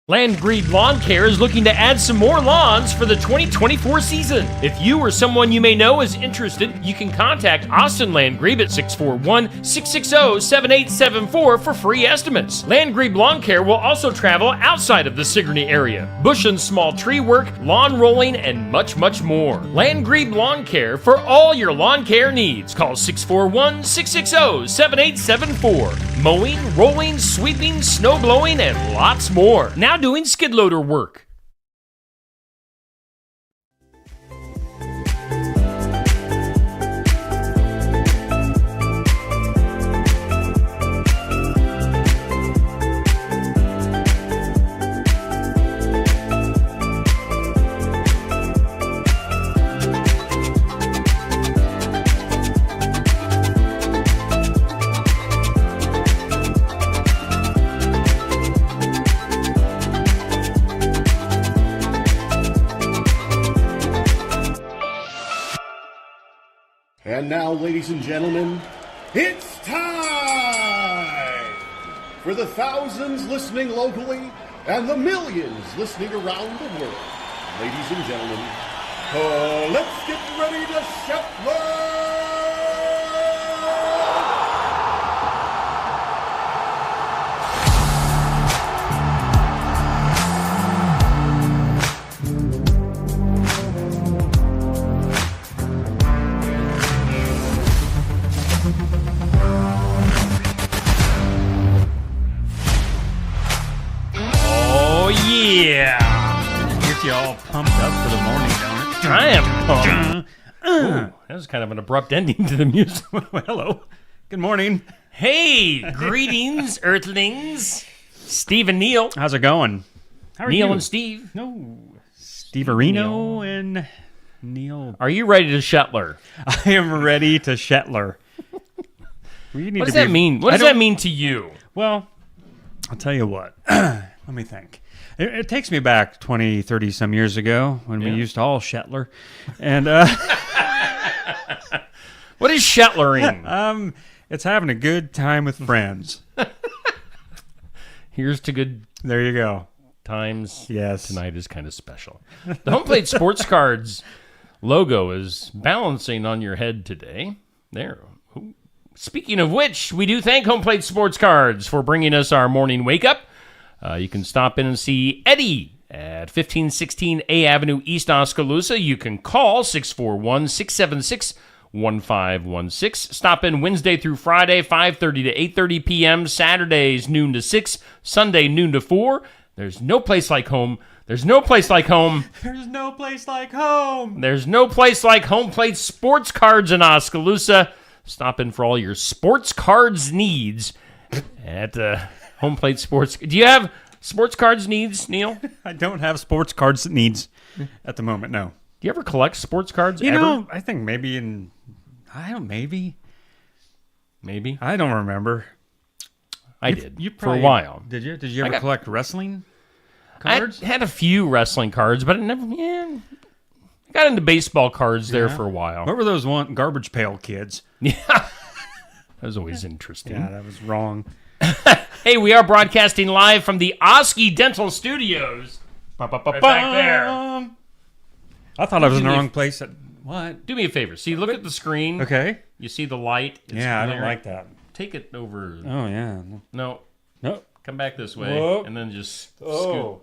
Landgrebe Lawn Care is looking to add some more lawns for the 2024 season. If you or someone you may know is interested, you can contact Austin Landgrebe at 641-660-7874 for free estimates. Landgrebe Lawn Care will also travel outside of the Sigourney area. Bush and small tree work, lawn rolling, and much, much more. Landgrebe Lawn Care for all your lawn care needs. Call 641-660-7874. Mowing, rolling, sweeping, snow blowing, and lots more. Now doing skid loader work. And now, ladies and gentlemen, it's time for the thousands listening locally and the millions listening around the world. Ladies and gentlemen, let's get ready to Shetler! Yeah! Gets you all pumped up for the morning, don't it? I am pumped. Ooh, that was kind of an abrupt ending to the music. Hello. Good morning. Hey, greetings, Earthlings. Steve and Neil. How's it going? How are Neil you? and Steve. No. Steve Areno and Neil. Are you ready to Shetler? I am ready to Shetler. What does that mean? What does that mean to you? Well, I'll tell you what. Let me think. It takes me back 20, 30 some years ago when we used to all Shetler. And what is Shetlering? it's having a good time with friends. Here's to good There you go. times. Yes. Tonight is kind of special. The Home Plate Sports Cards logo is balancing on your head today. There. Speaking of which, we do thank Home Plate Sports Cards for bringing us our morning wake-up. You can stop in and see Eddie at 1516 A Avenue East, Oskaloosa. You can call 641-676-1516. Stop in Wednesday through Friday, 5:30 to 8:30 p.m., Saturdays noon to 6, Sunday noon to 4. There's no place like home. There's no place like home. There's no place like home. There's no place like Home Plate Sports Cards in Oskaloosa. Stop in for all your sports cards needs at Home Plate Sports. Do you have sports cards needs, Neil? I don't have sports cards needs at the moment, no. Do you ever collect sports cards You ever? know, I think maybe maybe. I don't remember. I did You for a while. Did you? Did you ever collect wrestling I cards? had a few wrestling cards, but I never. I got into baseball cards there for a while. What were those garbage pail kids? Yeah, that was always interesting. Yeah, that was wrong. Hey, we are broadcasting live from the Oski Dental Studios. Right back there. I thought I was in the wrong place. What? Do me a favor. See, look at the screen. Okay. You see the light? It's Yeah, I don't glaring. like that. Take it over. Oh, yeah. No, No. come back this way, Whoa. and then just Oh.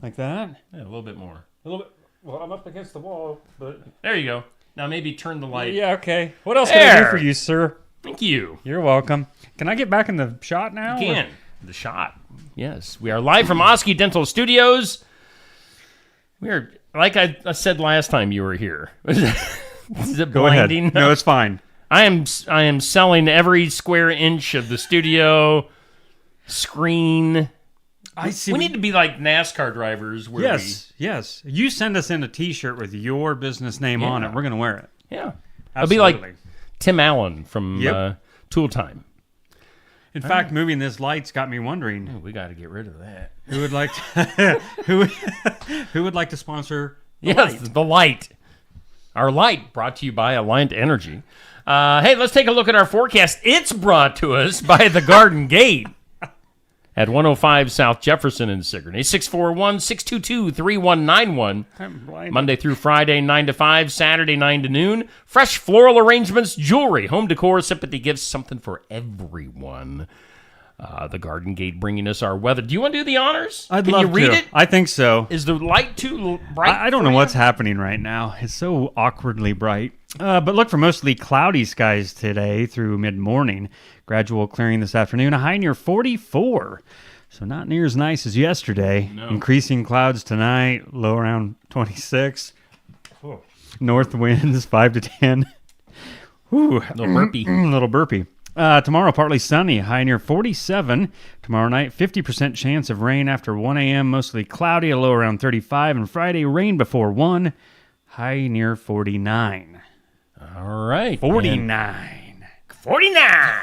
Like that? yeah, a little bit more. A little bit. Well, I'm up against the wall, but... There you go. Now maybe turn the light. Yeah, okay. What else can I do There. for you, sir? Thank you. You're welcome. Can I get back in the shot now? You can. The shot. Yes, we are live from Oski Dental Studios. We are, like I said last time you were here. Is it Go ahead. blinding? No, it's fine. I am selling every square inch of the studio screen. I see. We need to be like NASCAR drivers. Where Yes. You send us in a T-shirt with your business name on it. We're going to wear it. Yeah. Absolutely. I'll be like Tim Allen from Yep. Tool Time. In fact, moving this light's got me wondering We got to get rid of that. who would like to, who would like to sponsor the Yes, light? the light. Our light brought to you by Alliant Energy. Hey, let's take a look at our forecast. It's brought to us by the Garden Gate. at 105 South Jefferson in Sigourney. 641-622-3191. Monday through Friday, 9 to 5. Saturday, 9 to noon. Fresh floral arrangements, jewelry, home decor, sympathy gifts, something for everyone. The Garden Gate bringing us our weather. Do you want to do the honors? I'd Can love you read to. it? I think so. Is the light too bright? I don't for know you? what's happening right now. It's so awkwardly bright. But look for mostly cloudy skies today through mid-morning. Gradual clearing this afternoon. A high near 44. So not near as nice as yesterday. No. Increasing clouds tonight. Low around 26. North winds 5 to 10. Whew. Little burpee. Little burpee. Tomorrow, partly sunny, high near 47. Tomorrow night, 50% chance of rain after 1 a.m., mostly cloudy, a low around 35. And Friday, rain before 1, high near 49. All right. 49. 49.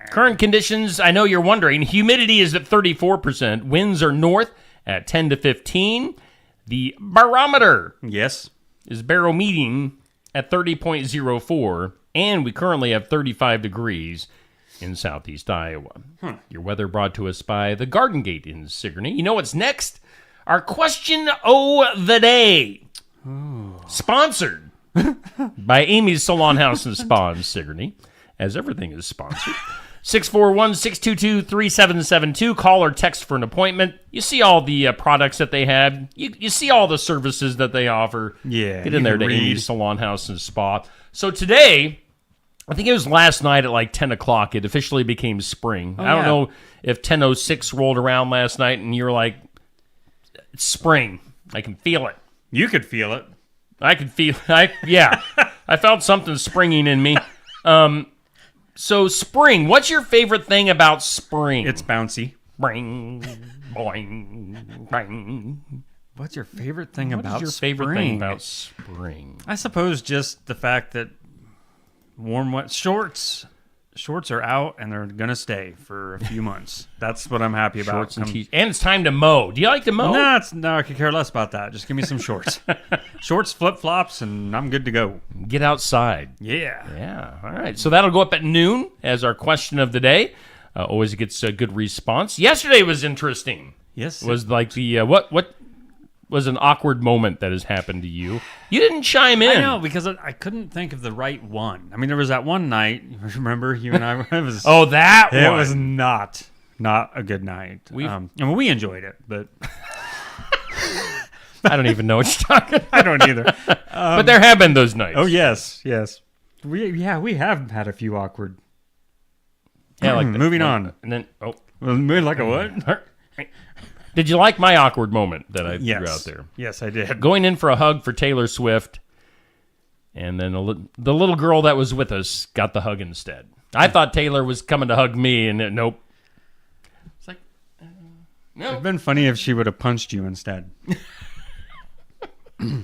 Current conditions, I know you're wondering. Humidity is at 34%. Winds are north at 10 to 15. The barometer Yes. is barometing at 30.04. And we currently have 35 degrees in southeast Iowa. Your weather brought to us by the Garden Gate in Sigourney. You know what's next? Our question o' the day. Sponsored by Amy's Salon House and Spa in Sigourney, as everything is sponsored. 641-622-3772. Call or text for an appointment. You see all the products that they have. You see all the services that they offer. Yeah, Get you in there can to read. Amy's Salon House and Spa. So today, I think it was last night at like 10 o'clock, it officially became spring. I don't yeah. know if 10:06 rolled around last night and you're like, it's spring. I can feel it. You could feel it. I can feel yeah. I felt something springing in me. So spring, what's your favorite thing about spring? It's bouncy. Spring, boing, boing. What's your favorite thing What about is your favorite thing about spring? I suppose just the fact that warm, wet shorts are out and they're going to stay for a few months. That's what I'm happy about. Shorts and t-shirts. And it's time to mow. Do you like to mow? No, I could care less about that. Just give me some shorts. Shorts, flip-flops, and I'm good to go. Get outside. Yeah. Yeah. All right. So that'll go up at noon as our question of the day. Always gets a good response. Yesterday was interesting. Yes. It was like the what was an awkward moment that has happened to you? You didn't chime in. I know, because I couldn't think of the right one. I mean, there was that one night, remember, you and I, it was, Oh, that it one. was not a good night. I mean, we enjoyed it, but I don't even know what you're talking about. I don't either. But there have been those nights. Oh, yes. We have had a few awkward. Yeah, like Moving on. And then, Like a what? did you like my awkward moment that I Yes. threw out there? Yes, I did. Going in for a hug for Taylor Swift, and then the little girl that was with us got the hug instead. I thought Taylor was coming to hug me, and nope. It's like, no. It'd been funny if she would have punched you instead.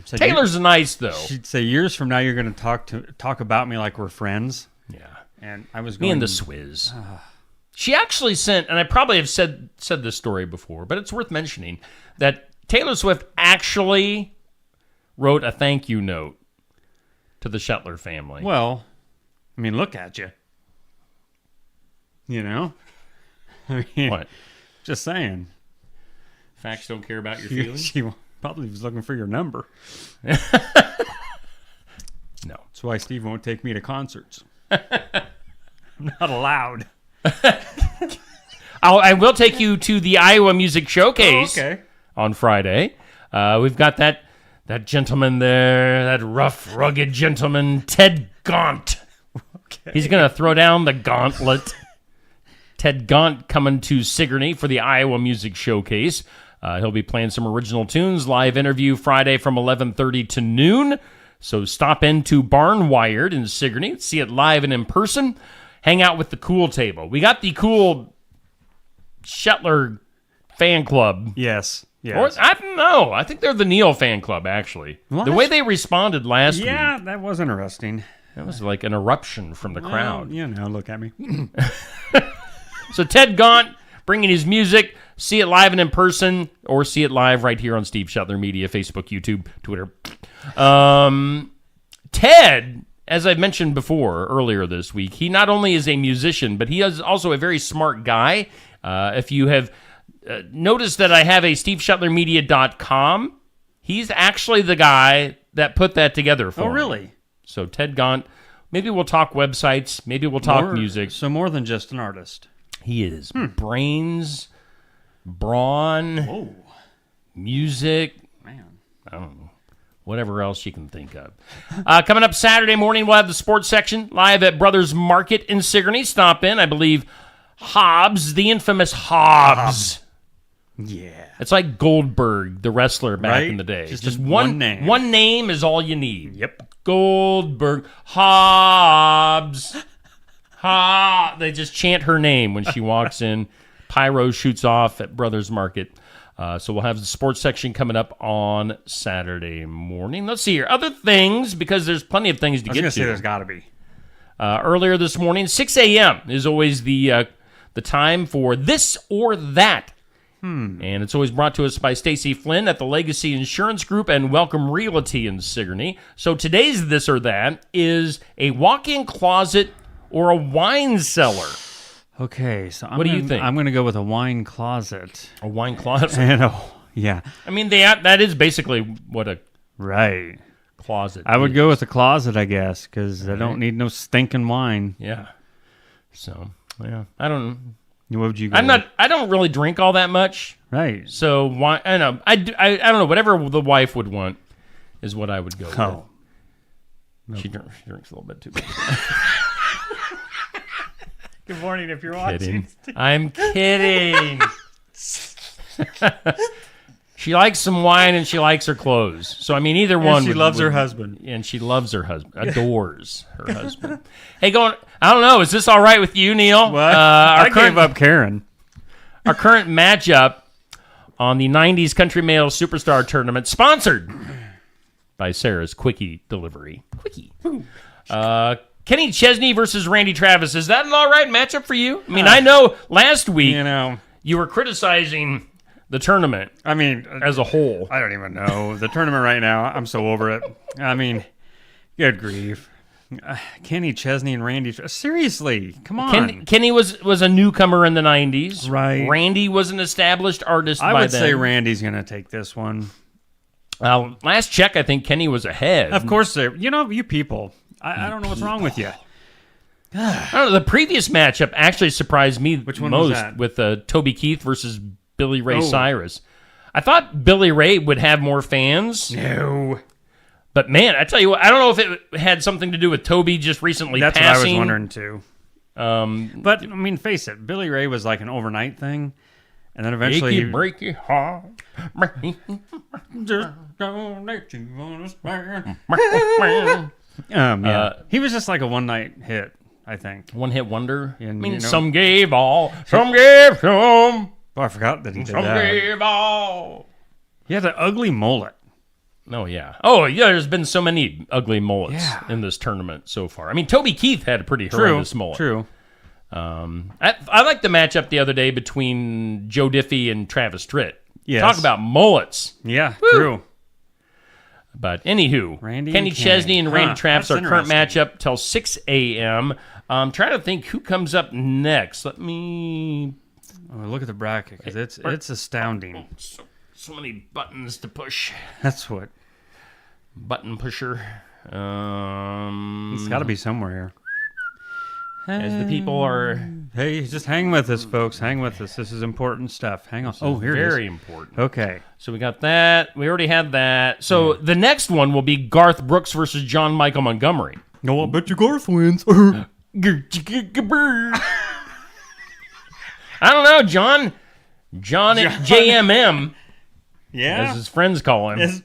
So Taylor's nice, though. she'd say, years from now, you're going to talk about me like we're friends. Yeah. And I was Me going and the Swizz. She actually sent, and I probably have said this story before, but it's worth mentioning, that Taylor Swift actually wrote a thank you note to the Shetler family. Well, I mean, look at you. You know? I mean, What? just saying. Facts don't care about your She, feelings? she probably was looking for your number. No. That's why Steve won't take me to concerts. I'm not allowed. I will take you to the Iowa Music Showcase on Friday. We've got that gentleman there, that rough, rugged gentleman, Ted Gaunt. Okay. He's going to throw down the gauntlet. Ted Gaunt coming to Sigourney for the Iowa Music Showcase. He'll be playing some original tunes. Live interview Friday from 11:30 to noon. So stop into Barnwired in Sigourney. See it live and in person. Hang out with the Cool Table. We got the cool Shetler fan club. Yes. Or, I don't know. I think they're the Neil fan club, actually. Well, the way they responded last week, that was interesting. that was like an eruption from the crowd. Well, you know, look at me. So Ted Gaunt bringing his music. See it live and in person, or see it live right here on Steve Shetler Media, Facebook, YouTube, Twitter. Ted, as I've mentioned before earlier this week, he not only is a musician, but he is also a very smart guy. If you have noticed that I have a SteveShutlerMedia.com, he's actually the guy that put that together for me. Oh, really? So Ted Gaunt, maybe we'll talk websites, maybe we'll talk music. So more than just an artist. He is. Brains, brawn, music, Man. I don't know. Whatever else you can think of. Coming up Saturday morning, we'll have the sports section live at Brothers Market in Sigourney. Stop in. I believe Hobbs, the infamous Hobbs. Yeah. It's like Goldberg, the wrestler back Right? in the day. Just Just one name. One name is all you need. Yep. Goldberg. Hobbs. They just chant her name when she walks in. Pyro shoots off at Brothers Market. So we'll have the sports section coming up on Saturday morning. Let's see here. Other things, because there's plenty of things to I was get going to say to. there's got to be. Earlier this morning, 6 a.m. is always the time for This or That. And it's always brought to us by Stacy Flynn at the Legacy Insurance Group and Welcome Realty in Sigourney. So today's This or That is a walk-in closet or a wine cellar. Okay, so What do you think? I'm going to go with a wine closet. A wine closet. And yeah, I mean, that is basically what a right. closet I would is. go with a closet, I guess, because I don't need no stinking wine. Yeah. So, yeah. I don't... What would you go I don't really drink all that much. with? Right. So why? I don't know. I don't know. Whatever the wife would want is what I would go Oh. with. She drinks a little bit too much. Good morning if you're Kidding. I'm kidding. She likes some wine and she likes her clothes. So I mean, either one. She loves her husband. And she loves her husband. Adores her husband. Hey, I don't know. Is this all right with you, Neil? What? Our I gave up Karen. Our current matchup on the 90s Country Male Superstar Tournament, sponsored by Sarah's Quickie Delivery. Quickie. Kenny Chesney versus Randy Travis. Is that an all right matchup for you? I mean, I know last week you were criticizing the tournament I mean, as a whole. I don't even know. The tournament right now, I'm so over it. I mean, good grief. Kenny Chesney and Randy. Seriously, come on. Kenny was a newcomer in the 90s. Right. Randy was an established artist I by would then. say Randy's going to take this one. Last check, I think Kenny was ahead. Of course, you people. I don't know what's wrong with you. I don't know. The previous matchup actually surprised me Which one was most that? with Toby Keith versus Billy Ray Oh. Cyrus. I thought Billy Ray would have more fans, No. but man, I tell you what, I don't know if it had something to do with Toby just recently That's passing. what I was wondering too. But I mean, face it, Billy Ray was like an overnight thing, and then eventually, Break your heart. just don't let you understand. He was just like a one night hit, I think. One hit wonder. I And, mean, you know- some gave all, some gave some, Oh, I forgot that he did some that. gave all. He had an ugly mullet. Oh, yeah. Oh, yeah, there's been so many ugly mullets Yeah. in this tournament so far. I mean, Toby Keith had a pretty horrendous mullet. True. I liked the matchup the other day between Joe Diffie and Travis Tritt. Yes. Talk about mullets. Yeah, true. But anywho, Randy Kenny and Chesney Kenny. and Randy Huh, Travis, that's our current interesting. matchup till 6 a.m. Trying to think who comes up next. Let me... Oh, look at the bracket because it's astounding. So many buttons to push. That's what. Button pusher. It's got to be somewhere here. As the people are Hey, just hang with us, folks. Hang with us. This is important stuff. Hang on. Oh, here very it is. important. Okay. So we got that. We already had that. So the next one will be Garth Brooks versus John Michael Montgomery. No, I bet you Garth wins. I don't know, John at JMM, yeah. as his friends call him. Yes.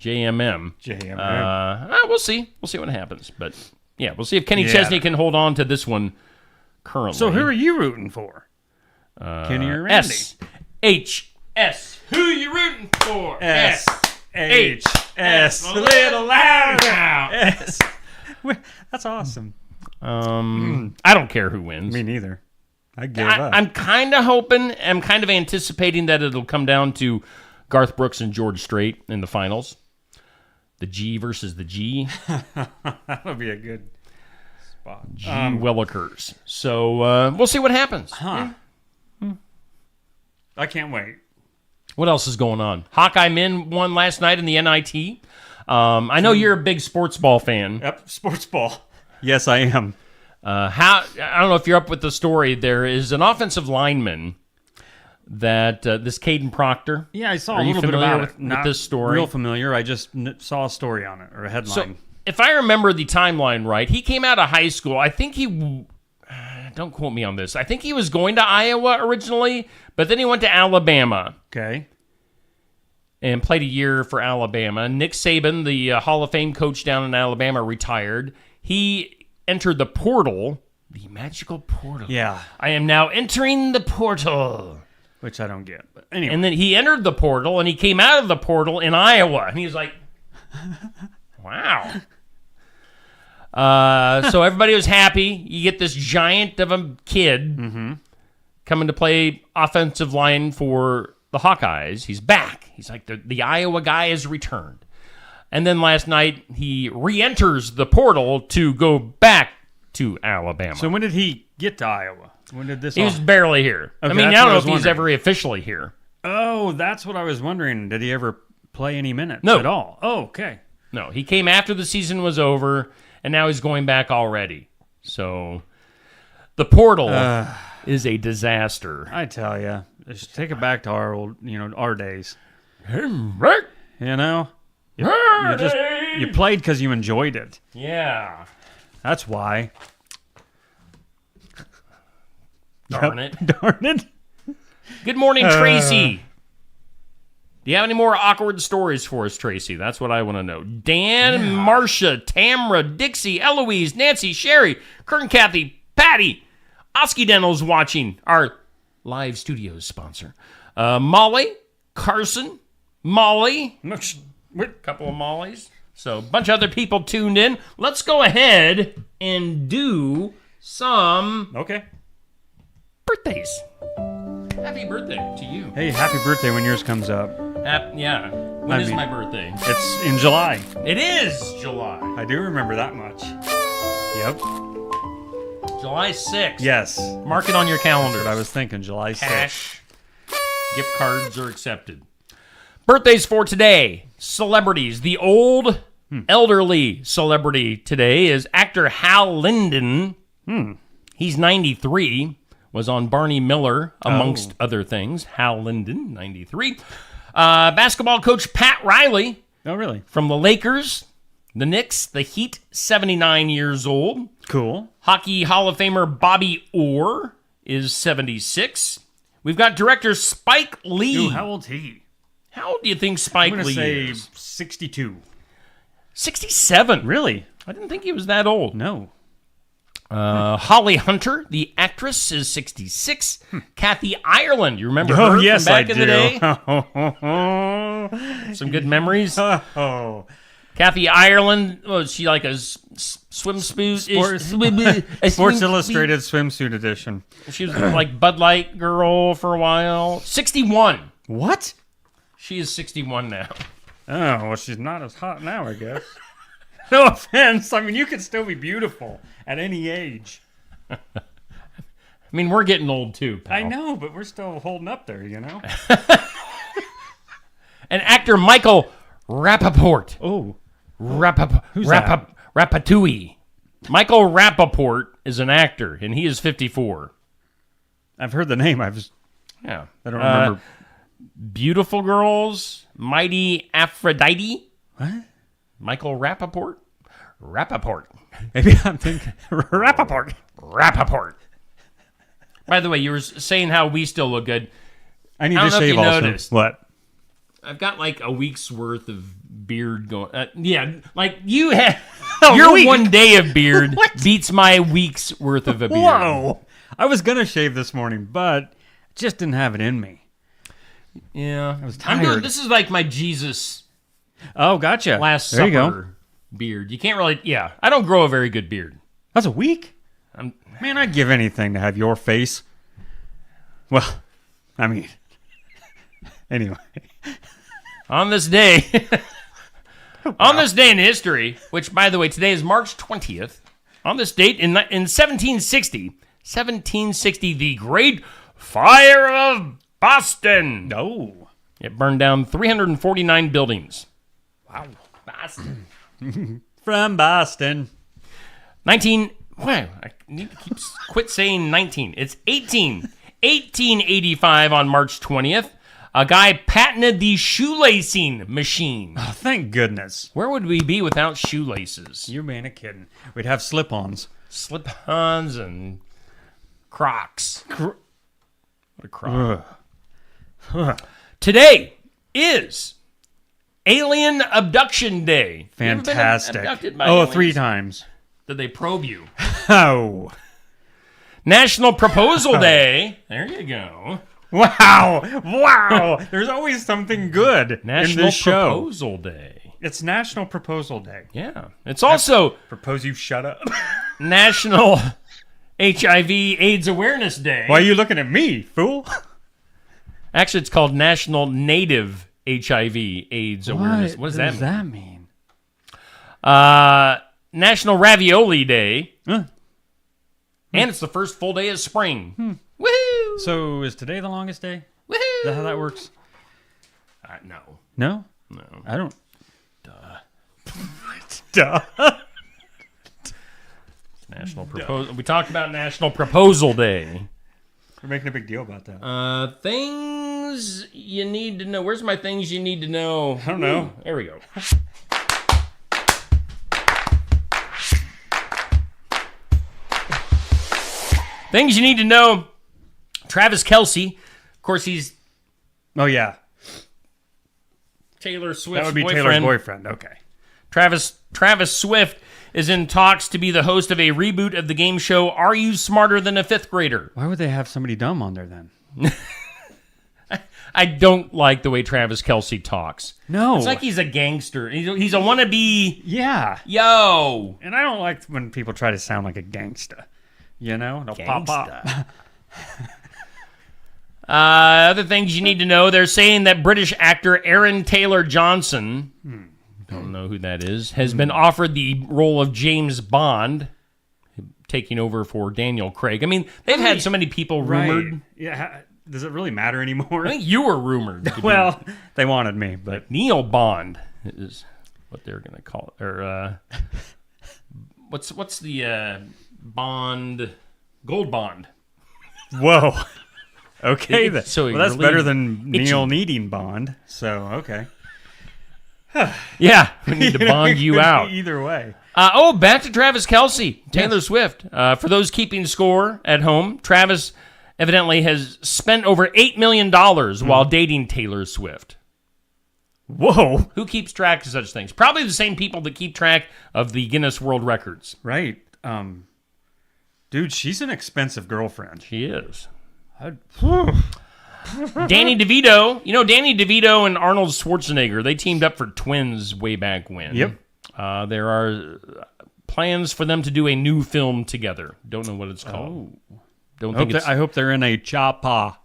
JMM. JMM. We'll see. We'll see what happens. But yeah, we'll see if Kenny Yeah. Chesney can hold on to this one currently. So who are you rooting for? Kenny or Randy? S-H-S. Who you rooting for? S. A little louder now. S. That's awesome. I don't care who wins. Me neither. I give up. I'm kind of hoping, I'm kind of anticipating that it'll come down to Garth Brooks and George Strait in the finals. The G versus the G. That'll be a good spot. G Willikers. So we'll see what happens. Huh. I can't wait. What else is going on? Hawkeye men won last night in the NIT. I know you're a big sports ball fan. Yep, sports ball. Yes, I am. I don't know if you're up with the story. There is an offensive lineman that this Caden Proctor. Yeah, I saw Are a you little bit familiar about with, it. with Not this story? real familiar. I just saw a story on it, or a headline. So, if I remember the timeline right, he came out of high school. I think don't quote me on this. I think he was going to Iowa originally, but then he went to Alabama. Okay. And played a year for Alabama. Nick Saban, the Hall of Fame coach down in Alabama, retired. He entered the portal, the magical portal. Yeah. I am now entering the portal. Which I don't get. But anyway. And then he entered the portal, and he came out of the portal in Iowa. And he was like, wow. So everybody was happy. You get this giant of a kid coming to play offensive line for the Hawkeyes. He's back. He's like, the Iowa guy has returned. And then last night, he re-enters the portal to go back to Alabama. So when did he get to Iowa? When did this he was barely here. Okay, I mean, I that's don't what I know was if he's wondering. ever officially here. Oh, that's what I was wondering. Did he ever play any minutes No. at all? Oh, okay. No, he came after the season was over, and now he's going back already. So the portal is a disaster. I tell you, just take it back to our old, our days. You you played because you enjoyed it. Yeah. That's why. Darn it. Darn it. Good morning, Tracy. Do you have any more awkward stories for us, Tracy? That's what I want to know. Dan, Marcia, Tamra, Dixie, Eloise, Nancy, Sherry, Kurt and Kathy, Patty, Oski Dental's watching, our live studios sponsor. Molly, Carson, Molly, a couple of Mollys. So a bunch of other people tuned in. Let's go ahead and do some Okay. birthdays. Happy birthday to you. Hey, happy birthday when yours comes up. Yeah. When is my birthday? It's in July. It is July. I do remember that much. Yep. July 6th. Yes. Mark it on your calendar. That's what I was thinking. July 6th. Cash. Gift cards are accepted. Birthdays for today. Celebrities. The old, elderly celebrity today is actor Hal Linden. He's 93. Was on Barney Miller, amongst other things. Hal Linden, 93. Basketball coach Pat Riley Oh, really? from the Lakers, the Knicks, the Heat, 79 years old. Cool. Hockey Hall of Famer Bobby Orr is 76. We've got director Spike Lee. Ooh, how old's he? How old do you think Spike I'm going to Lee say is? 62. 67. Really? I didn't think he was that old. No. Holly Hunter, the actress, is 66. Kathy Ireland, you remember Oh, her yes, from back I in do. the day? Some good memories. Oh. Kathy Ireland, was she like a swimsuit? Sports Illustrated swimsuit edition. She was like Bud Light girl for a while. 61. What? She is 61 now. Oh, well, she's not as hot now, I guess. No offense. I mean, you can still be beautiful at any age. I mean, we're getting old too, pal. I know, but we're still holding up there, you know? And actor Michael Rappaport. Oh. Who's that? Rapatouille. Michael Rappaport is an actor, and he is 54. I've heard the name. I don't remember. Beautiful Girls, Mighty Aphrodite. What? Michael Rappaport? Rappaport. Maybe I'm thinking Rappaport. Rappaport. By the way, you were saying how we still look good. I need I to don't know if shave you also. noticed. What? I've got like a week's worth of beard going. Yeah, like you have. A Your week? 1 day of beard What? beats my week's worth of a beard. Whoa. I was going to shave this morning, but just didn't have it in me. Yeah. I was I'm doing, tired. this is like my Jesus Oh, gotcha. Last there you go. Supper beard. You can't really, I don't grow a very good beard. That's a week? I'm, Man, I'd give anything to have your face. Well, I mean, anyway. on this day, on this day in history, which, by the way, today is March 20th, on this date in 1760, the Great Fire of Boston. No. It burned down 349 buildings. Wow. Boston. From Boston. 19. Wow, I need to quit saying 19. It's 18. 1885 on March 20th. A guy patented the shoelacing machine. Oh, thank goodness. Where would we be without shoelaces? You ain't kidding. We'd have slip-ons. Slip-ons and Crocs. What a crock. Today is Alien Abduction Day. You ever been Fantastic. abducted by Oh, aliens? 3 times. Did they probe you? Oh. National Proposal Day. There you go. Wow. Wow. There's always something good in National this show. Proposal Day. It's National Proposal Day. Yeah. It's also Propose you shut up. National HIV/AIDS Awareness Day. Why are you looking at me, fool? Actually, it's called National Native HIV/AIDS Awareness. What does that mean? National Ravioli Day. Huh. And it's the first full day of spring. Woohoo! So is today the longest day? Woohoo! Is that how that works? No. No? No. I don't. National Proposal. We talked about National Proposal Day. We're making a big deal about that. Things you need to know. Where's my things you need to know? I don't know. There we go. Things you need to know. Travis Kelce. Of course, he's Oh, yeah. Taylor Swift's That would be boyfriend. Taylor's boyfriend. Okay. Travis Swift is in talks to be the host of a reboot of the game show Are You Smarter Than a Fifth Grader? Why would they have somebody dumb on there then? I don't like the way Travis Kelce talks. No. It's like he's a gangster. He's a wannabe. Yeah. Yo. And I don't like when people try to sound like a gangsta. You know? No pop. Other things you need to know. They're saying that British actor Aaron Taylor Johnson, don't know who that is, has been offered the role of James Bond, taking over for Daniel Craig. I mean, they've had so many people rumored. Right. Yeah. Does it really matter anymore? I think you were rumored. To be Well, they wanted me, but Neil Bond is what they're going to call it. Or what's the Bond? Gold Bond. whoa. Okay, then. So Well, that's really better than itchy. Neil needing Bond. So, okay. Yeah, we need to bond you out. Either way. Back to Travis Kelce, Taylor Swift. For those keeping score at home, Travis evidently has spent over $8 million while dating Taylor Swift. Whoa. Who keeps track of such things? Probably the same people that keep track of the Guinness World Records. Right. Dude, she's an expensive girlfriend. She is. Danny DeVito. You know, Danny DeVito and Arnold Schwarzenegger, they teamed up for Twins way back when. Yep. There are plans for them to do a new film together. Don't know what it's called. Don't think it's... I hope they're in a choppa.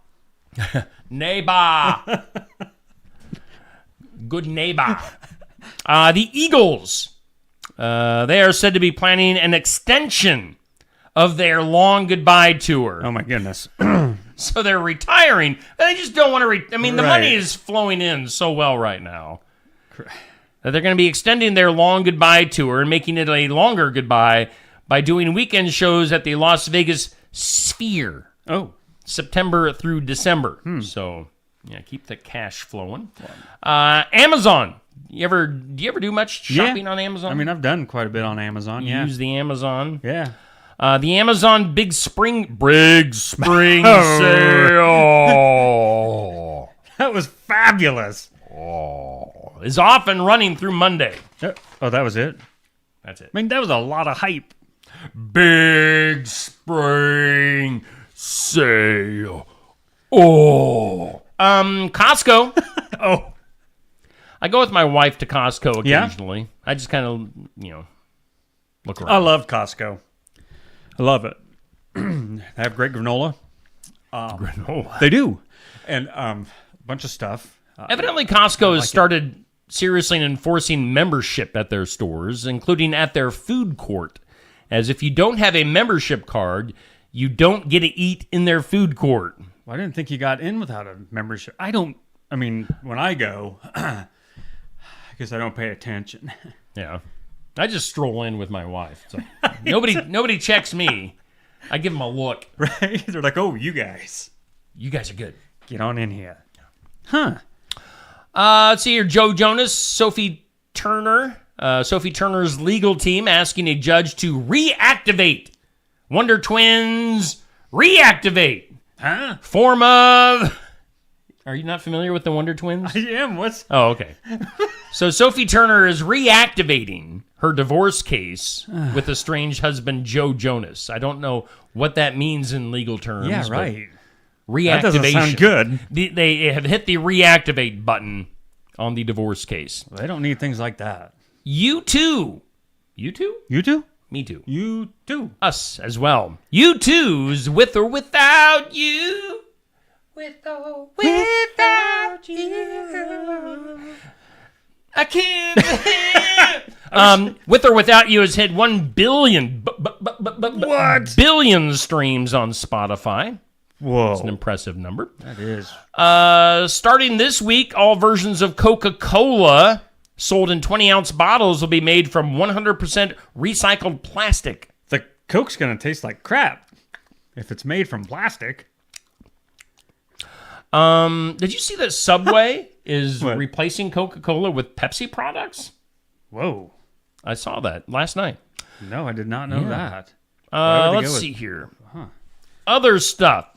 Neighbor. Good neighbor. The Eagles. They are said to be planning an extension of their long goodbye tour. Oh, my goodness. So they're retiring. They just don't want to... I mean, the Right. money is flowing in so well right now that they're going to be extending their long goodbye tour and making it a longer goodbye by doing weekend shows at the Las Vegas Sphere. Oh. September through December. So, yeah, keep the cash flowing. Amazon. Do you ever do much shopping on Amazon? I mean, I've done quite a bit on Amazon. You Yeah. use the Amazon. Yeah. The Amazon Big Spring Sale That was fabulous. is off and running through Monday. Oh, that was it? That's it. I mean, that was a lot of hype. Big Spring Sale. Costco. Oh. I go with my wife to Costco Yeah? occasionally. I just kind of, look around. I love Costco. I love it. They have great granola. Granola. They do. And a bunch of stuff. Evidently, Costco has started seriously enforcing membership at their stores, including at their food court. As if you don't have a membership card, you don't get to eat in their food court. Well, I didn't think you got in without a membership. When I go, I guess I don't pay attention. Yeah. I just stroll in with my wife. So nobody checks me. I give them a look. Right? They're like, oh, you guys. You guys are good. Get on in here. Huh. Let's see here. Joe Jonas, Sophie Turner. Sophie Turner's legal team asking a judge to reactivate Wonder Twins. Reactivate. Huh? Form of... Are you not familiar with the Wonder Twins? I am. What's... Oh, okay. So Sophie Turner is reactivating her divorce case with estranged husband Joe Jonas. I don't know what that means in legal terms. Yeah, right. Reactivation. That doesn't sound good. They have hit the reactivate button on the divorce case. They don't need things like that. You too. You too? You too? Me too. You too. Us as well. You too's with or without you. With or without you. I can't. With or without you has hit 1 billion billion streams on Spotify. Whoa. That's an impressive number. That is. Starting this week, all versions of Coca-Cola sold in 20-ounce bottles will be made from 100% recycled plastic. The Coke's going to taste like crap if it's made from plastic. Did you see that Subway is What? replacing Coca-Cola with Pepsi products? Whoa. I saw that last night. No, I did not know that. Let's see here. Other stuff.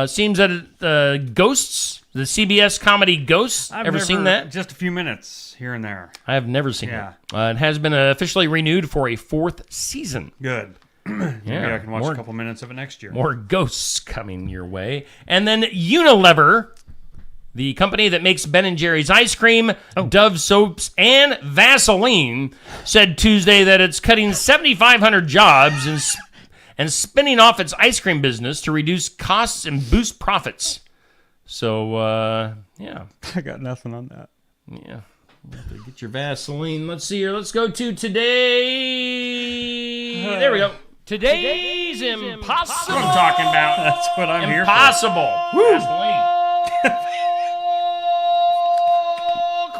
Seems that Ghosts, the CBS comedy Ghosts, I've ever never seen that? Just a few minutes here and there. I have never seen Yeah. it. It has been officially renewed for a 4th season. Good. Maybe I can watch a couple minutes of it next year. More ghosts coming your way. And then Unilever, the company that makes Ben & Jerry's ice cream, Dove soaps, and Vaseline, said Tuesday that it's cutting 7,500 jobs and spinning off its ice cream business to reduce costs and boost profits. So, yeah. I got nothing on that. Yeah. You have to get your Vaseline. Let's see here. Let's go to today. There we go. Today's impossible. That's what I'm talking about. That's what I'm here for. Impossible.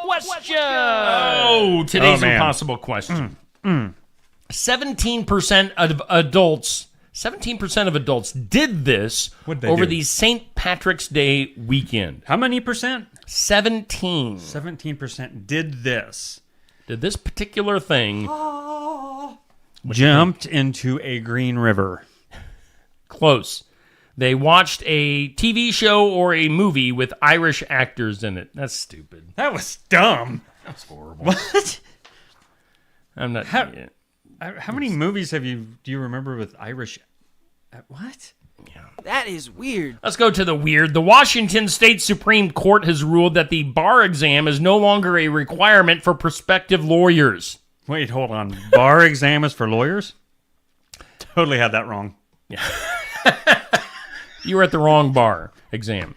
Question. Oh, today's man. impossible question. 17% of adults. 17% of adults did this What'd they over do? the St. Patrick's Day weekend. How many percent? 17 17% did this. did this particular thing. Jumped into a green river. Close. They watched a TV show or a movie with Irish actors in it. That's stupid. That was dumb. That's horrible. What? I'm not. How many movies do you remember with Irish? What? That is weird. Let's go to the weird. The Washington State Supreme Court has ruled that the bar exam is no longer a requirement for prospective lawyers. Wait, hold on. Bar exam is for lawyers? Totally had that wrong. You were at the wrong bar exam.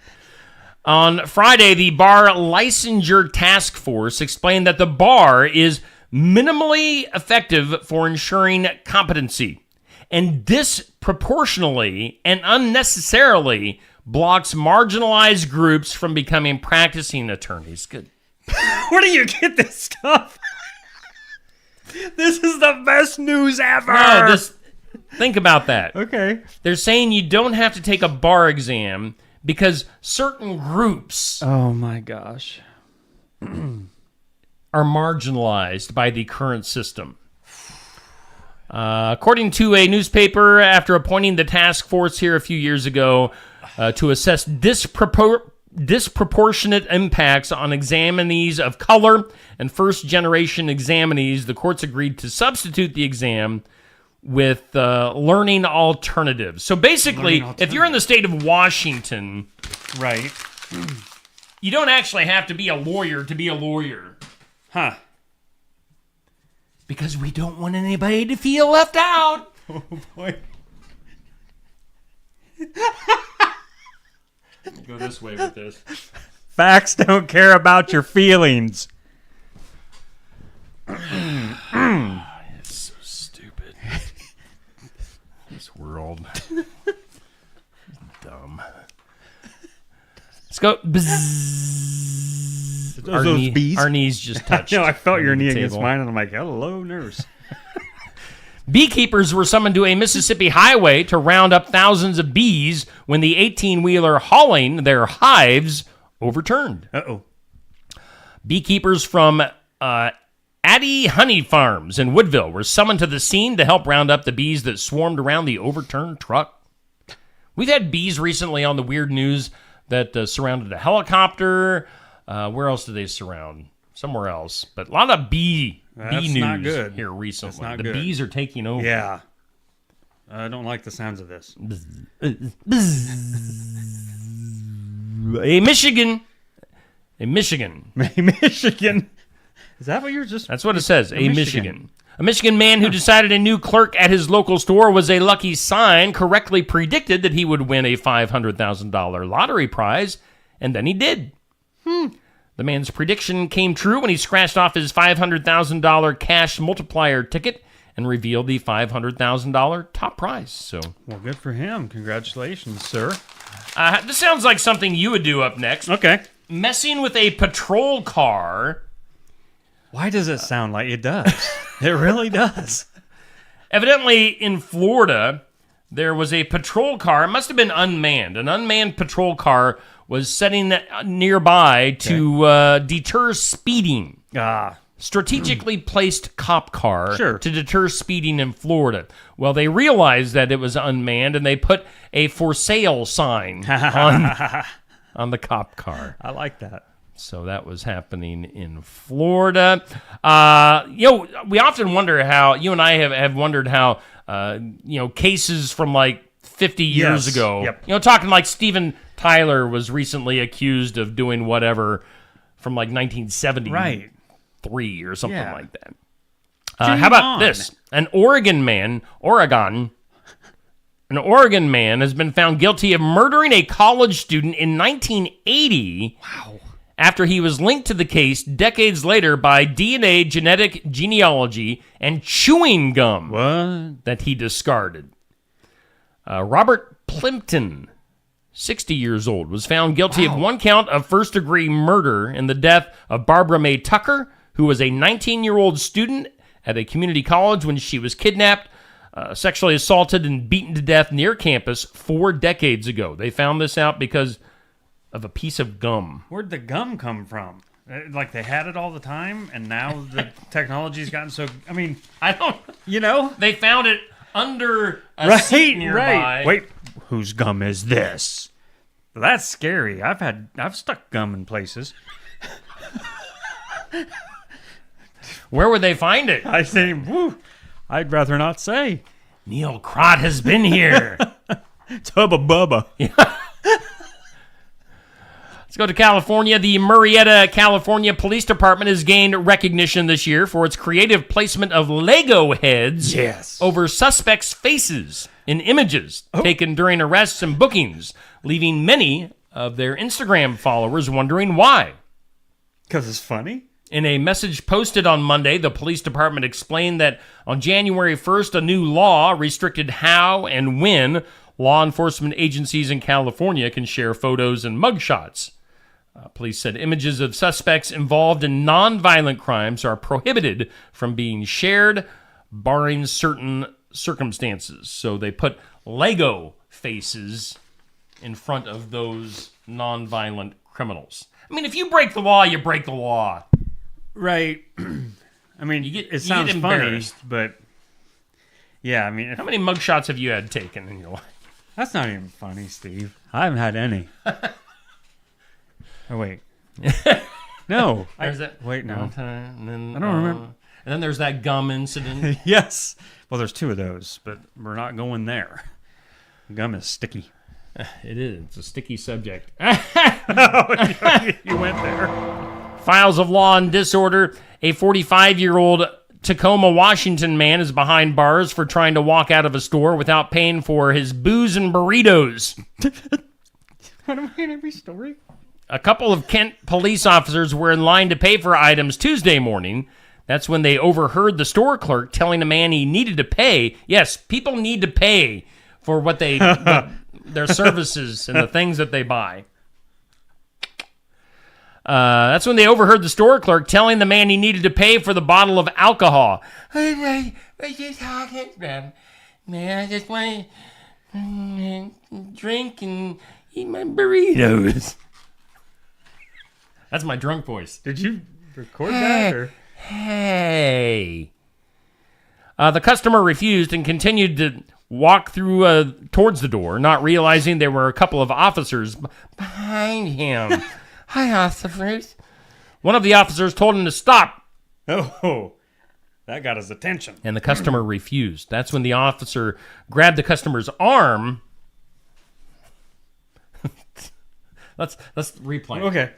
On Friday, the Bar Licensure Task Force explained that the bar is minimally effective for ensuring competency and disproportionately and unnecessarily blocks marginalized groups from becoming practicing attorneys. Good. Where do you get this stuff? This is the best news ever. No, think about that. Okay. They're saying you don't have to take a bar exam because certain groups Oh my gosh. are marginalized by the current system. According to a newspaper, after appointing the task force here a few years ago to assess disproportionate impacts on examinees of color and first-generation examinees, the courts agreed to substitute the exam with learning alternatives. So basically, if you're in the state of Washington, Right. you don't actually have to be a lawyer to be a lawyer. Huh. Because we don't want anybody to feel left out. Oh boy. Go this way with this. Facts don't care about your feelings. It's so stupid. This world. Dumb. Let's go. Bzzz. Those bees? Our knees just touched. No, I felt your on the knee against table. mine, and I'm like, hello, nurse. Beekeepers were summoned to a Mississippi highway to round up thousands of bees when the 18-wheeler hauling their hives overturned. Uh-oh. Beekeepers from Addy Honey Farms in Woodville were summoned to the scene to help round up the bees that swarmed around the overturned truck. We've had bees recently on the weird news that surrounded a helicopter. Where else did they surround? Somewhere else. But a lot of bee That's news not good. here recently. That's not the good. bees are taking over. Yeah. I don't like the sounds of this. A Michigan. Michigan. Is that what you're just... That's what it says. A Michigan. Michigan. A Michigan man who decided a new clerk at his local store was a lucky sign correctly predicted that he would win a $500,000 lottery prize, and then he did. The man's prediction came true when he scratched off his $500,000 cash multiplier ticket and revealed the $500,000 top prize. So, Well, good for him. Congratulations, sir. this sounds like something you would do up next. Okay. Messing with a patrol car. Why does it sound like it does? It really does. Evidently, in Florida, there was a patrol car. It must have been unmanned. An unmanned patrol car was sitting nearby to deter speeding. Strategically placed cop car Sure. to deter speeding in Florida. Well, they realized that it was unmanned, and they put a for sale sign on the cop car. I like that. So that was happening in Florida. We often wonder how, you and I have wondered how, cases from like 50 years Yes. ago, Yep. talking like Steven Tyler was recently accused of doing whatever from like 1973 Right. or something Yeah. like that. Dream How about on. this? An Oregon man has been found guilty of murdering a college student in 1980. Wow. After he was linked to the case decades later by DNA genetic genealogy and chewing gum What? that he discarded. Robert Plimpton, 60 years old, was found guilty of one count of first-degree murder in the death of Barbara Mae Tucker, who was a 19-year-old student at a community college when she was kidnapped, sexually assaulted, and beaten to death near campus 4 decades ago. They found this out because of a piece of gum. Where'd the gum come from? Like they had it all the time, and now the technology's gotten so... I mean, I don't... you know? They found it under a seat nearby. Right. Wait, whose gum is this? That's scary. I've stuck gum in places. Where would they find it? I say, woo, I'd rather not say. Neil Crott has been here. Tubba Bubba. Let's go to California. The Murrieta, California Police Department has gained recognition this year for its creative placement of Lego heads over suspects' faces in images taken during arrests and bookings, leaving many of their Instagram followers wondering why. Because it's funny? In a message posted on Monday, the police department explained that on January 1st, a new law restricted how and when law enforcement agencies in California can share photos and mugshots. Police said images of suspects involved in non-violent crimes are prohibited from being shared, barring certain circumstances. So they put Lego faces in front of those non-violent criminals. I mean, if you break the law, you break the law. Right. I mean, it sounds funny, embarrassed. but yeah, I mean, How many mugshots have you had taken in your life? that's not even funny, Steve. I haven't had any. Oh, wait. No. There's that Wait, no. and then, I don't remember. And then there's that gum incident. Yes. Well, there's 2 of those, but we're not going there. Gum is sticky. It is. It's a sticky subject. You went there. Files of law and disorder. A 45-year-old Tacoma, Washington man is behind bars for trying to walk out of a store without paying for his booze and burritos. What am I in every story? A couple of Kent police officers were in line to pay for items Tuesday morning. That's when they overheard the store clerk telling a man he needed to pay. Yes, people need to pay for what their services and the things that they buy. That's when they overheard the store clerk telling the man he needed to pay for the bottle of alcohol. What you talking about? Man, I just want to drink and eat my burritos. That's my drunk voice. Did you record that? Or? Hey. The customer refused and continued to walk through towards the door, not realizing there were a couple of officers behind him. Hi, officers. One of the officers told him to stop, Oh, that got his attention. and the customer refused. That's when the officer grabbed the customer's arm. Let's replay. Okay.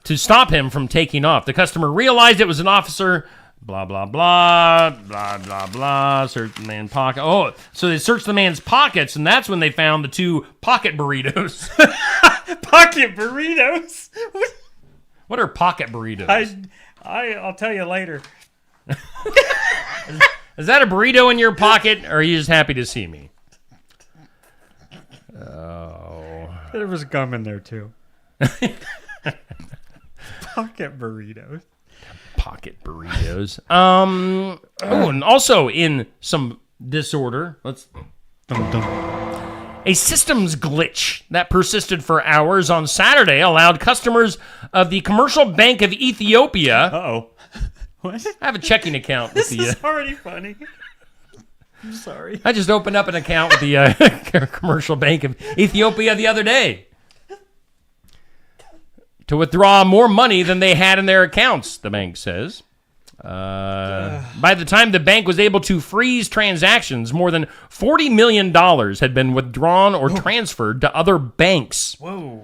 To stop him from taking off. The customer realized it was an officer. Blah, blah, blah, blah, blah, blah. Search the man's pocket. Oh, so they searched the man's pockets, and that's when they found the 2 pocket burritos. Pocket burritos? What are pocket burritos? I'll tell you later. Is that a burrito in your pocket, or are you just happy to see me? Oh. There was gum in there, too. Pocket burritos. Pocket burritos. Oh, and also in some disorder, a systems glitch that persisted for hours on Saturday allowed customers of the Commercial Bank of Ethiopia. Uh-oh. What? I have a checking account with This is already funny. I'm sorry. I just opened up an account with the Commercial Bank of Ethiopia the other day to withdraw more money than they had in their accounts, the bank says. By the time the bank was able to freeze transactions, more than $40 million had been withdrawn or transferred to other banks. Whoa.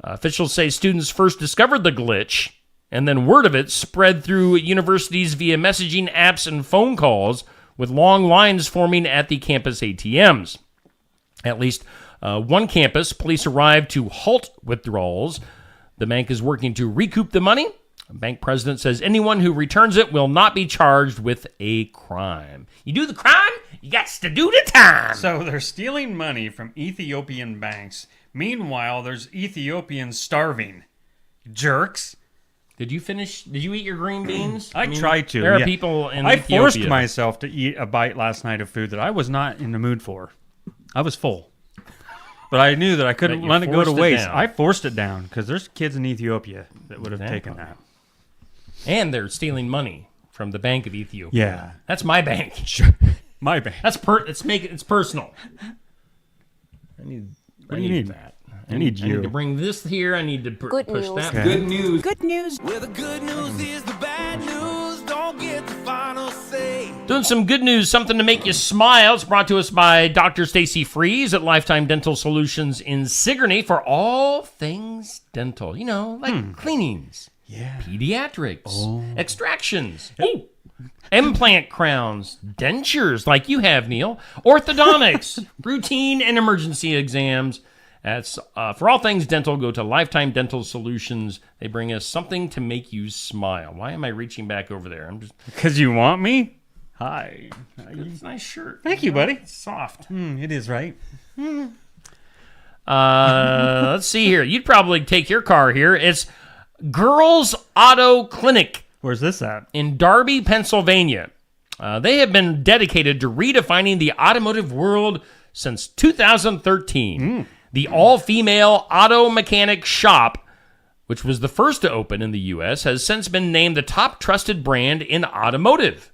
Officials say students first discovered the glitch, and then word of it spread through universities via messaging apps and phone calls, with long lines forming at the campus ATMs. At least one campus, police arrived to halt withdrawals. The bank is working to recoup the money. The bank president says anyone who returns it will not be charged with a crime. You do the crime, you got to do the time. So they're stealing money from Ethiopian banks. Meanwhile, there's Ethiopians starving. Jerks. Did you eat your green beans? I tried to. There are yeah. people in I Ethiopia. forced myself to eat a bite last night of food that I was not in the mood for. I was full. But I knew that I couldn't But you let it go to forced it waste. down. I forced it down because there's kids in Ethiopia that would have taken that. And they're stealing money from the Bank of Ethiopia. Yeah. That's my bank. My bad. It's personal. I need What do you need? that. I need I you. need to bring this here. I need to Good push news. that. Okay. Good news. Good news. Where the good news is the bad news. Don't get the final say. Doing some good news, something to make you smile. It's brought to us by Dr. Stacy Freeze at Lifetime Dental Solutions in Sigourney for all things dental. You know, like cleanings, Yeah. pediatrics, extractions, implant crowns, dentures like you have, Neil, orthodontics, routine and emergency exams. That's for all things dental. Go to Lifetime Dental Solutions. They bring us something to make you smile. Why am I reaching back over there? I'm just. Because you want me? Hi. It's a nice shirt. Thank you, buddy. It's soft. It is, right? Let's see here. You'd probably take your car here. It's Girls Auto Clinic Where's this at? in Darby, Pennsylvania. They have been dedicated to redefining the automotive world since 2013. The all-female auto mechanic shop, which was the first to open in the U.S., has since been named the top trusted brand in automotive.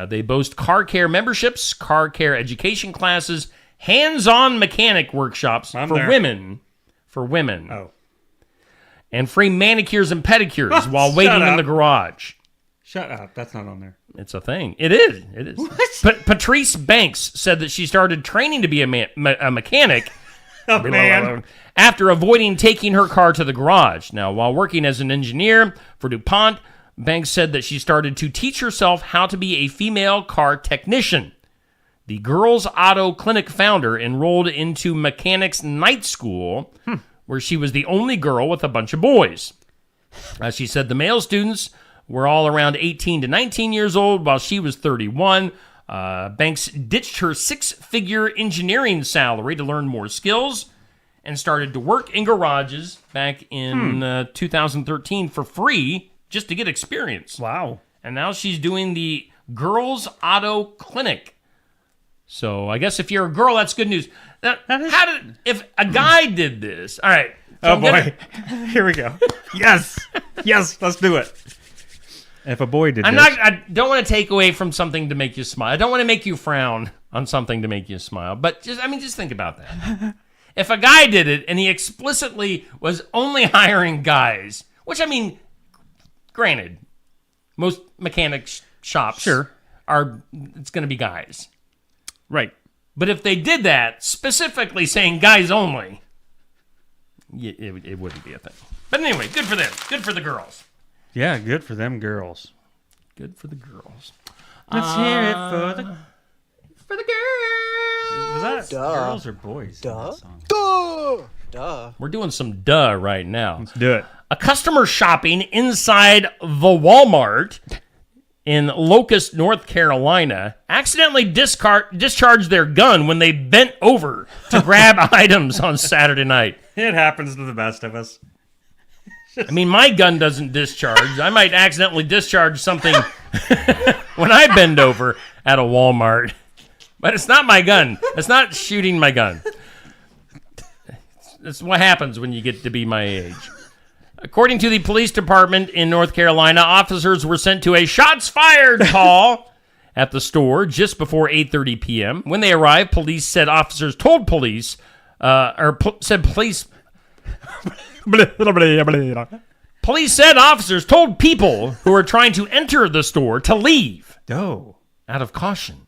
They boast car care memberships, car care education classes, hands-on mechanic workshops I'm for there. women. For women. Oh. And free manicures and pedicures while Shut waiting in up. the garage. Shut up. That's not on there. It's a thing. It is. It is. Patrice Banks said that she started training to be a mechanic Oh, man. after avoiding taking her car to the garage. Now, while working as an engineer for DuPont, Banks said that she started to teach herself how to be a female car technician. The Girls Auto Clinic founder enrolled into mechanics night school, where she was the only girl with a bunch of boys. She said the male students were all around 18 to 19 years old, while she was 31. Banks ditched her 6-figure engineering salary to learn more skills and started to work in garages back in 2013 for free just to get experience. Wow. And now she's doing the Girls Auto Clinic. So I guess if you're a girl, that's good news. Now, if a guy did this, all right. So Oh, boy. Here we go. Yes. Yes, let's do it. If a boy did this. I don't want to take away from something to make you smile. I don't want to make you frown on something to make you smile. But just think about that. If a guy did it and he explicitly was only hiring guys, which I mean, granted, most mechanic shops it's going to be guys. Right. But if they did that, specifically saying guys only, it wouldn't be a thing. But anyway, good for them. Good for the girls. Yeah, good for them girls. Good for the girls. Let's hear it for the girls. Was that Duh. girls or boys? in Duh. that song? Duh. We're doing some duh right now. Let's do it. A customer shopping inside the Walmart in Locust, North Carolina, accidentally discharged their gun when they bent over to grab items on Saturday night. It happens to the best of us. I mean, my gun doesn't discharge. I might accidentally discharge something when I bend over at a Walmart. But it's not my gun. It's not shooting my gun. That's what happens when you get to be my age. According to the police department in North Carolina, officers were sent to a shots fired call at the store just before 8:30 p.m. When they arrived, police said officers told police, Police said officers told people who were trying to enter the store to leave Oh. out of caution.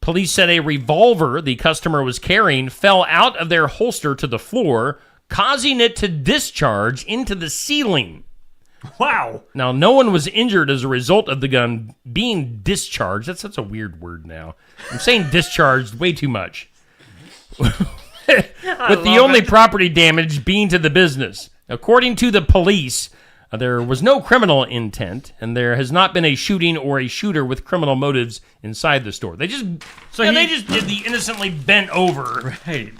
Police said a revolver the customer was carrying fell out of their holster to the floor, causing it to discharge into the ceiling. Wow. Now, no one was injured as a result of the gun being discharged. That's such a weird word now. I'm saying discharged way too much. With the only property damage being to the business. According to the police, there was no criminal intent, and there has not been a shooting or a shooter with criminal motives inside the store. They just they just did the innocently bent over. Right.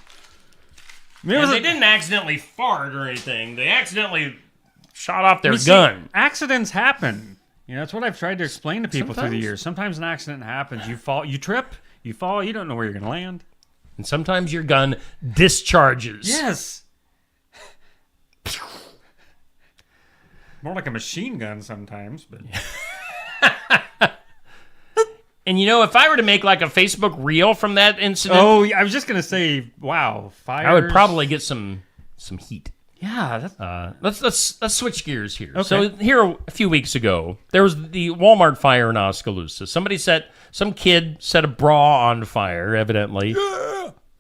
And they didn't accidentally fart or anything. They accidentally shot off their gun. Accidents happen. You know, that's what I've tried to explain to people through the Sometimes. years. Sometimes an accident happens. You fall, you trip, you fall, you don't know where you're going to land. And sometimes your gun discharges. Yes. More like a machine gun sometimes, but And you know, if I were to make like a Facebook reel from that incident, oh, yeah, I was just gonna say, wow, fire. I would probably get some heat. yeah. That's, Let's switch gears here. Okay. So here a few weeks ago, there was the Walmart fire in Oskaloosa. Some kid set a bra on fire, evidently,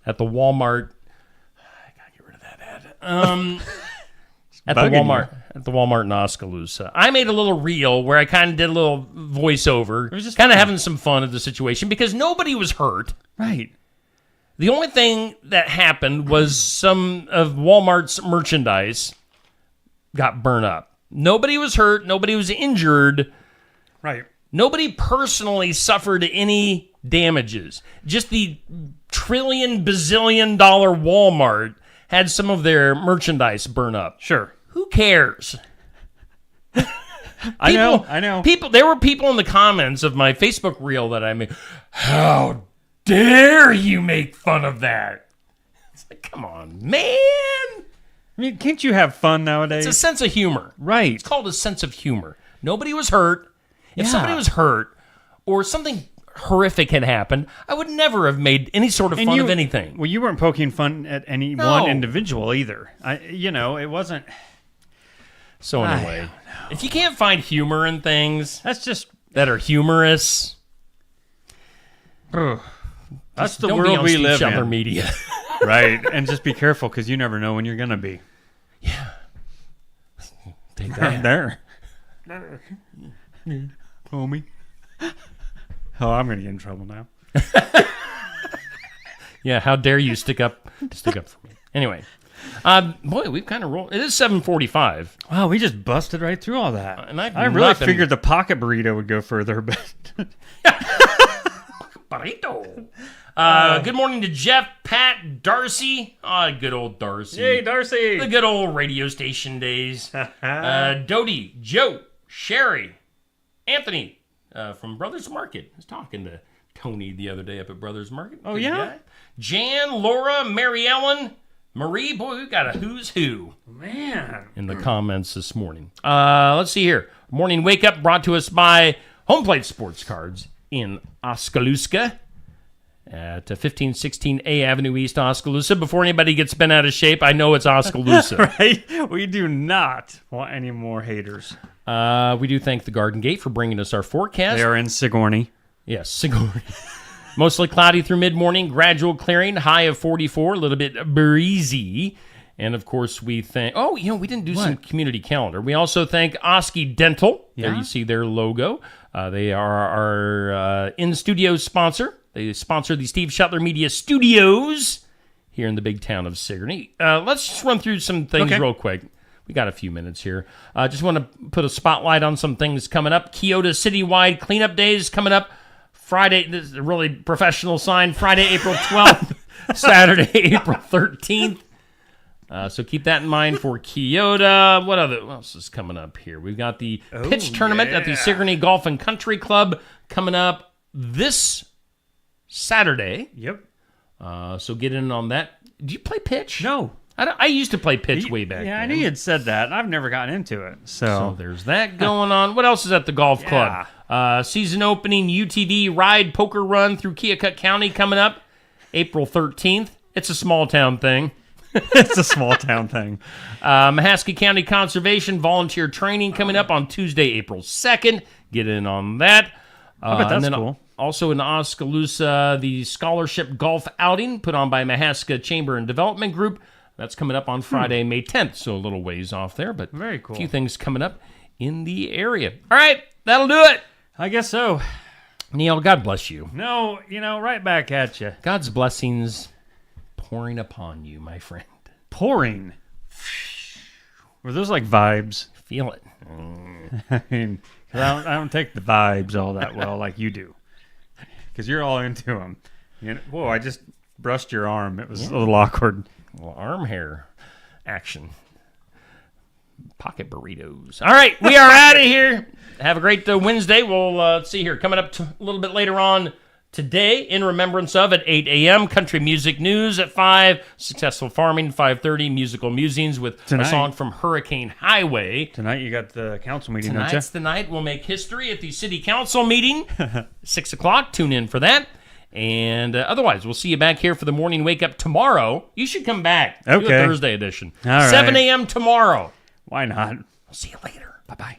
at the Walmart. I gotta get rid of that ad. At the bugging Walmart. At the Walmart in Oskaloosa. I made a little reel where I kind of did a little voiceover, was just kind of fun. having some fun at the situation because nobody was hurt. right. The only thing that happened was some of Walmart's merchandise got burned up. Nobody was hurt. Nobody was injured. Right. Nobody personally suffered any damages. Just the trillion-bazillion-dollar Walmart had some of their merchandise burn up. Sure. Who cares? I know. There were people in the comments of my Facebook reel that I made. How dare you make fun of that? It's like, come on, man. I mean, can't you have fun nowadays? It's a sense of humor. right. It's called a sense of humor. Nobody was hurt. If Yeah. somebody was hurt or something horrific had happened, I would never have made any sort of fun of anything. Well, you weren't poking fun at any No. one individual either. It wasn't. So anyway, if you can't find humor in things That's just. that are humorous, That's the don't be world on we Steve live Shetler in. media. Right. And just be careful because you never know when you're gonna be. Take that. There. Homie. Oh, I'm gonna get in trouble now. Yeah, how dare you stick up for me? Anyway, boy, we've kind of rolled. It is 7:45. Wow, we just busted right through all that. And I've I really not been- figured the pocket burrito would go further, but Burrito. Good morning to Jeff, Pat, Darcy. Good old Darcy. Hey, Darcy. The good old radio station days. Dodie, Joe, Sherry, Anthony from Brothers Market. I was talking to Tony the other day up at Brothers Market. Oh, Good yeah? guy. Jan, Laura, Mary Ellen, Marie. Boy, we've got a who's who Man. in the comments this morning. Let's see here. Morning Wake Up brought to us by Home Plate Sports Cards in Oskaloosa at 1516 A Avenue East, Oskaloosa. Before anybody gets bent out of shape, I know it's Oskaloosa. Right? We do not want any more haters. We do thank the Garden Gate for bringing us our forecast. They are in Sigourney. Yes, Sigourney. Mostly cloudy through mid-morning, gradual clearing, high of 44, a little bit breezy. And, of course, we thank... Oh, we didn't do some community calendar. We also thank Oski Dental. There you see their logo. They are our in-studio sponsor. They sponsor the Steve Shetler Media Studios here in the big town of Sigourney. Let's just run through some things real quick. We got a few minutes here. Just want to put a spotlight on some things coming up. Keota Citywide Cleanup Days coming up Friday. This is a really professional sign. Friday, April 12th. Saturday, April 13th. So keep that in mind for Keota. What else is coming up here? We've got the pitch tournament at the Sigourney Golf and Country Club coming up this Saturday. Yep. So get in on that. Do you play pitch? No. I used to play pitch way back Yeah, I then. knew you had said that. I've never gotten into it. So there's that going on. What else is at the golf club? Season opening UTV ride poker run through Keokuk County coming up April 13th. It's a small town thing. It's a small town thing. Mahaska County Conservation volunteer training coming up on Tuesday, April 2nd. Get in on that. I bet that's and then cool. Also in Oskaloosa, the scholarship golf outing put on by Mahaska Chamber and Development Group. That's coming up on Friday, May 10th, so a little ways off there, but Very cool. a few things coming up in the area. All right, that'll do it. I guess so. Neil, God bless you. No, right back at you. God's blessings pouring upon you, my friend. Pouring. Were those like vibes? Feel it. I mean, 'cause I don't take the vibes all that well like you do. Because you're all into them. Whoa, I just brushed your arm. It was a little awkward. Well, arm hair action. Pocket burritos. All right, we are out of here. Have a great Wednesday. We'll see here. Coming up a little bit later on today, in remembrance of at 8 a.m., country music news at 5, successful farming, 5:30, musical musings with Tonight. a song from Hurricane Highway. Tonight you got the council meeting, don't you? Tonight's the night we'll make history at the city council meeting, 6 o'clock. Tune in for that. And otherwise, we'll see you back here for the morning wake up tomorrow. You should come back. Do a Okay. Thursday edition. All right. 7 a.m. tomorrow. Why not? I'll see you later. Bye-bye.